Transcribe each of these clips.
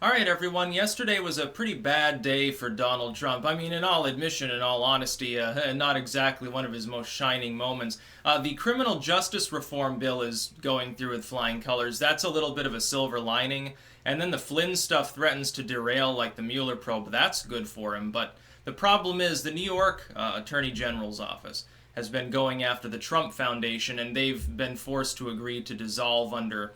All right, everyone. Yesterday was a pretty bad day for Donald Trump. I mean, in all admission, in all honesty, not exactly one of his most shining moments. The criminal justice reform bill is going through with flying colors. That's a little bit of a silver lining. And then the Flynn stuff threatens to derail, like the Mueller probe. That's good for him. But the problem is the New York Attorney General's office has been going after the Trump Foundation, and they've been forced to agree to dissolve under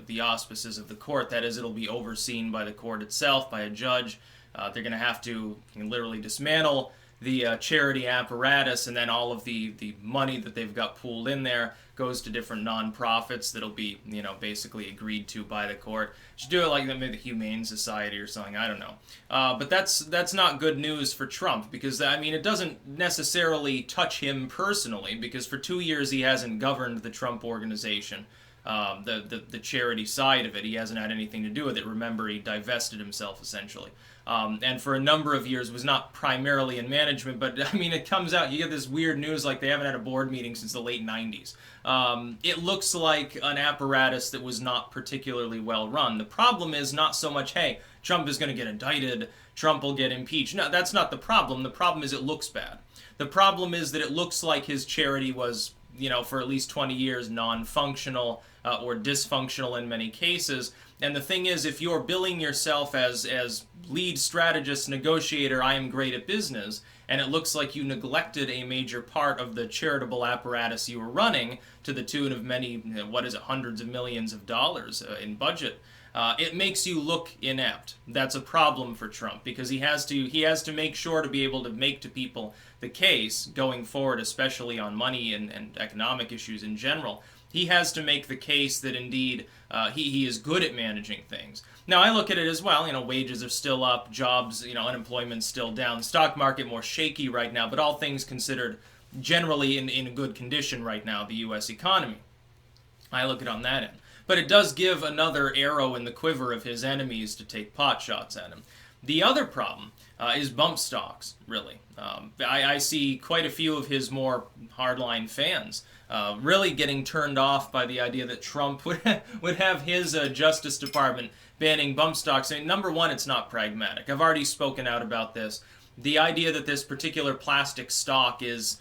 the auspices of the court. That is, it'll be overseen by the court itself, by a judge. They're going to have to literally dismantle the charity apparatus, and then all of the money that they've got pooled in there goes to different nonprofits that'll be, basically agreed to by the court. Should do it like maybe the Humane Society or something, I don't know. But that's not good news for Trump, because, I mean, it doesn't necessarily touch him personally, because for 2 years he hasn't governed the Trump organization. The charity side of it. He hasn't had anything to do with it. Remember, he divested himself, essentially. And for a number of years was not primarily in management, but I mean, it comes out, you get this weird news like they haven't had a board meeting since the late 90s. It looks like an apparatus that was not particularly well run. The problem is not so much, hey, Trump is going to get indicted, Trump will get impeached. No, that's not the problem. The problem is it looks bad. The problem is that it looks like his charity was, for at least 20 years non-functional or dysfunctional in many cases. And the thing is, if you're billing yourself as lead strategist, negotiator, I am great at business, and it looks like you neglected a major part of the charitable apparatus you were running to the tune of many, hundreds of millions of dollars in budget, it makes you look inept. That's a problem for Trump, because he has to make sure to be able to make to people the case going forward, especially on money and economic issues in general. He has to make the case that indeed he is good at managing things. Now, I look at it as well, wages are still up, jobs, unemployment's still down, stock market more shaky right now, but all things considered, generally in good condition right now, the U.S. economy. I look at it on that end. But it does give another arrow in the quiver of his enemies to take pot shots at him. The other problem is bump stocks, really. I see quite a few of his more hardline fans really getting turned off by the idea that Trump would have his Justice Department banning bump stocks. I mean, number one, it's not pragmatic. I've already spoken out about this. The idea that this particular plastic stock is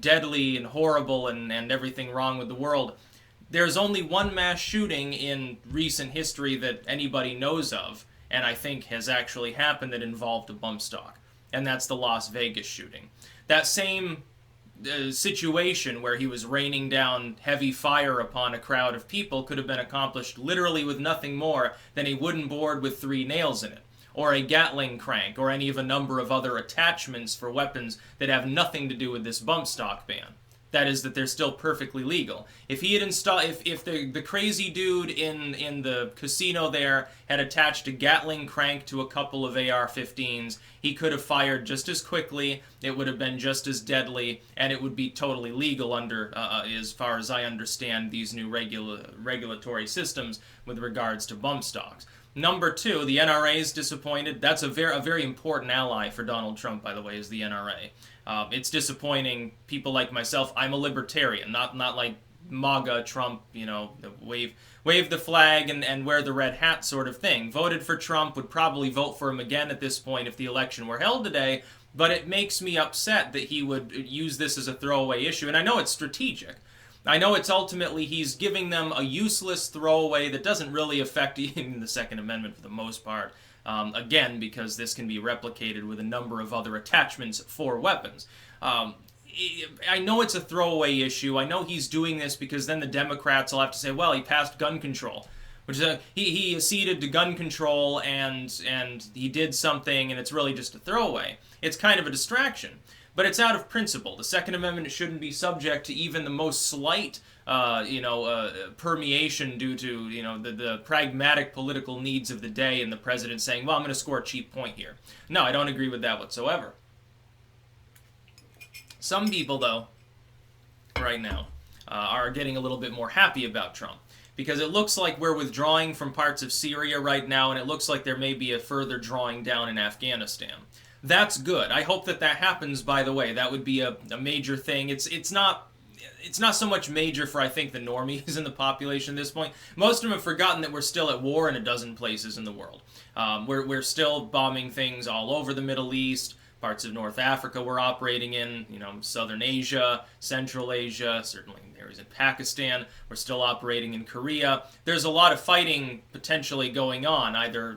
deadly and horrible and everything wrong with the world. There's only one mass shooting in recent history that anybody knows of, and I think has actually happened, that involved a bump stock, and that's the Las Vegas shooting. That same situation where he was raining down heavy fire upon a crowd of people could have been accomplished literally with nothing more than a wooden board with 3 nails in it, or a Gatling crank, or any of a number of other attachments for weapons that have nothing to do with this bump stock ban. That is, that they're still perfectly legal. If he had installed, if the crazy dude in the casino there had attached a Gatling crank to a couple of AR-15s, he could have fired just as quickly, it would have been just as deadly, and it would be totally legal under, as far as I understand, these new regulatory systems with regards to bump stocks. Number two, the NRA is disappointed. That's a very important ally for Donald Trump, by the way, is the NRA. It's disappointing people like myself. I'm a libertarian, not like MAGA Trump, wave the flag and wear the red hat sort of thing. Voted for Trump, would probably vote for him again at this point if the election were held today, but it makes me upset that he would use this as a throwaway issue. And I know it's strategic. I know it's ultimately he's giving them a useless throwaway that doesn't really affect even the Second Amendment for the most part. Again, because this can be replicated with a number of other attachments for weapons. I know it's a throwaway issue. I know he's doing this because then the Democrats will have to say, well, he passed gun control. Which is he acceded to gun control and he did something and it's really just a throwaway. It's kind of a distraction. But it's out of principle. The Second Amendment shouldn't be subject to even the most slight, permeation due to, the pragmatic political needs of the day and the president saying, well, I'm going to score a cheap point here. No, I don't agree with that whatsoever. Some people, though, right now, are getting a little bit more happy about Trump. Because it looks like we're withdrawing from parts of Syria right now, and it looks like there may be a further drawing down in Afghanistan. That's good. I hope that happens, by the way. That would be a major thing. It's not it's not so much major for, I think, the normies in the population at this point. Most of them have forgotten that we're still at war in a dozen places in the world. We're still bombing things all over the Middle East, parts of North Africa we're operating in, Southern Asia, Central Asia, certainly areas in Pakistan. We're still operating in Korea. There's a lot of fighting potentially going on, either,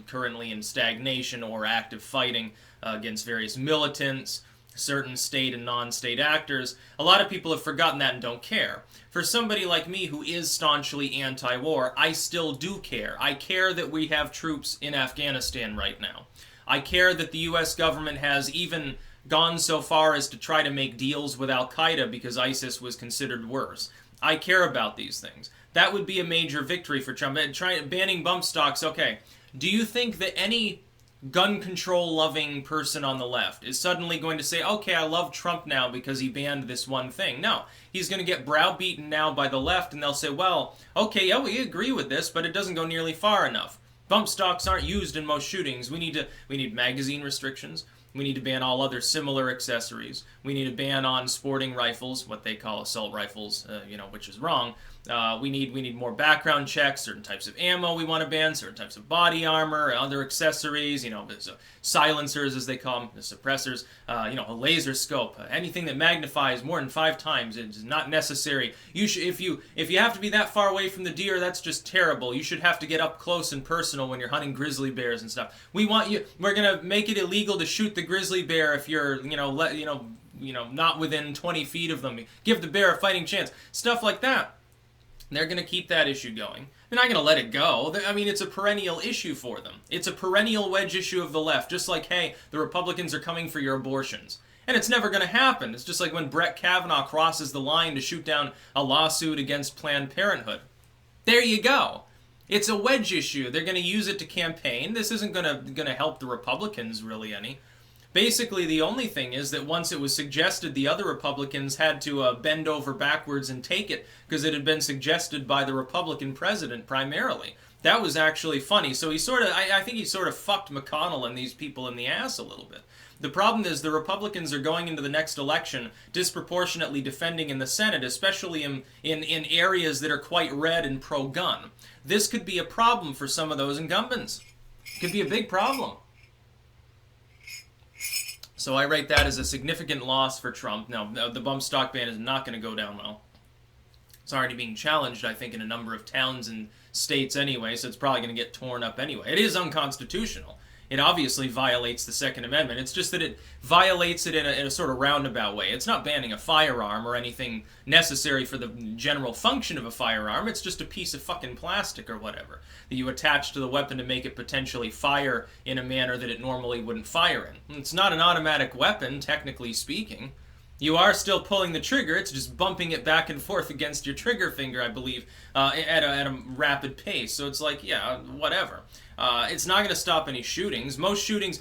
currently in stagnation or active fighting against various militants, certain state and non-state actors. A lot of people have forgotten that and don't care. For somebody like me who is staunchly anti-war, I still do care. I care that we have troops in Afghanistan right now. I care that the U.S. government has even gone so far as to try to make deals with Al-Qaeda because ISIS was considered worse. I care about these things. That would be a major victory for Trump. Banning bump stocks, okay. Do you think that any gun control loving person on the left is suddenly going to say, okay, I love Trump now because he banned this one thing? No. He's going to get browbeaten now by the left, and they'll say, well, okay, yeah, we agree with this, but it doesn't go nearly far enough. Bump stocks aren't used in most shootings. We need magazine restrictions. We need to ban all other similar accessories. We need a ban on sporting rifles, what they call assault rifles, which is wrong. We need more background checks, certain types of ammo we want to ban, certain types of body armor, other accessories, silencers as they call them, the suppressors, a laser scope, anything that magnifies more than 5 times is not necessary. You should, if you have to be that far away from the deer, that's just terrible. You should have to get up close and personal when you're hunting grizzly bears and stuff. We're gonna make it illegal to shoot the grizzly bear if you're, not within 20 feet of them. Give the bear a fighting chance. Stuff like that. They're going to keep that issue going. They're not going to let it go. I mean, it's a perennial issue for them. It's a perennial wedge issue of the left. Just like, hey, the Republicans are coming for your abortions. And it's never going to happen. It's just like when Brett Kavanaugh crosses the line to shoot down a lawsuit against Planned Parenthood. There you go. It's a wedge issue. They're going to use it to campaign. This isn't going to help the Republicans really any. Basically, the only thing is that once it was suggested, the other Republicans had to bend over backwards and take it because it had been suggested by the Republican president primarily. That was actually funny. So I think he sort of fucked McConnell and these people in the ass a little bit. The problem is the Republicans are going into the next election disproportionately defending in the Senate, especially in areas that are quite red and pro-gun. This could be a problem for some of those incumbents. It could be a big problem. So I rate that as a significant loss for Trump. Now, the bump stock ban is not going to go down well. It's already being challenged, I think, in a number of towns and states anyway, so it's probably going to get torn up anyway. It is unconstitutional. It obviously violates the Second Amendment. It's just that it violates it in a sort of roundabout way. It's not banning a firearm or anything necessary for the general function of a firearm. It's just a piece of fucking plastic or whatever that you attach to the weapon to make it potentially fire in a manner that it normally wouldn't fire in. It's not an automatic weapon, technically speaking. You are still pulling the trigger. It's just bumping it back and forth against your trigger finger, I believe, at a rapid pace. So it's like, yeah, whatever. It's not going to stop any shootings. Most shootings,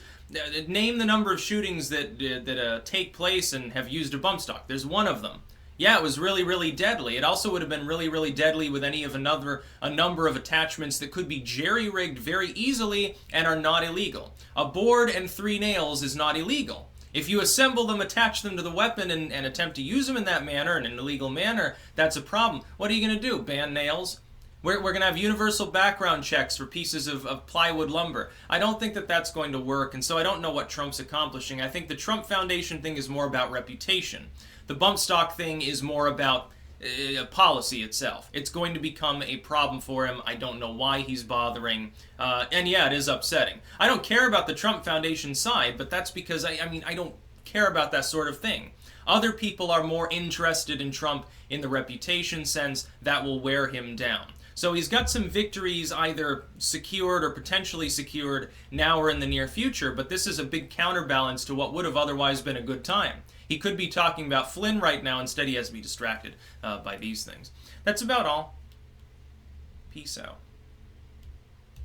name the number of shootings that take place and have used a bump stock. There's one of them. Yeah, it was really, really deadly. It also would have been really, really deadly with any of a number of attachments that could be jerry-rigged very easily and are not illegal. A board and 3 nails is not illegal. If you assemble them, attach them to the weapon, and attempt to use them in that manner, in an illegal manner, that's a problem. What are you going to do? Ban nails? We're going to have universal background checks for pieces of plywood lumber. I don't think that that's going to work, and so I don't know what Trump's accomplishing. I think the Trump Foundation thing is more about reputation. The bump stock thing is more about policy itself. It's going to become a problem for him. I don't know why he's bothering. And yeah, it is upsetting. I don't care about the Trump Foundation side, but that's because, I don't care about that sort of thing. Other people are more interested in Trump in the reputation sense. That will wear him down. So he's got some victories either secured or potentially secured now or in the near future, but this is a big counterbalance to what would have otherwise been a good time. He could be talking about Flynn right now, instead he has to be distracted by these things. That's about all. Peace out.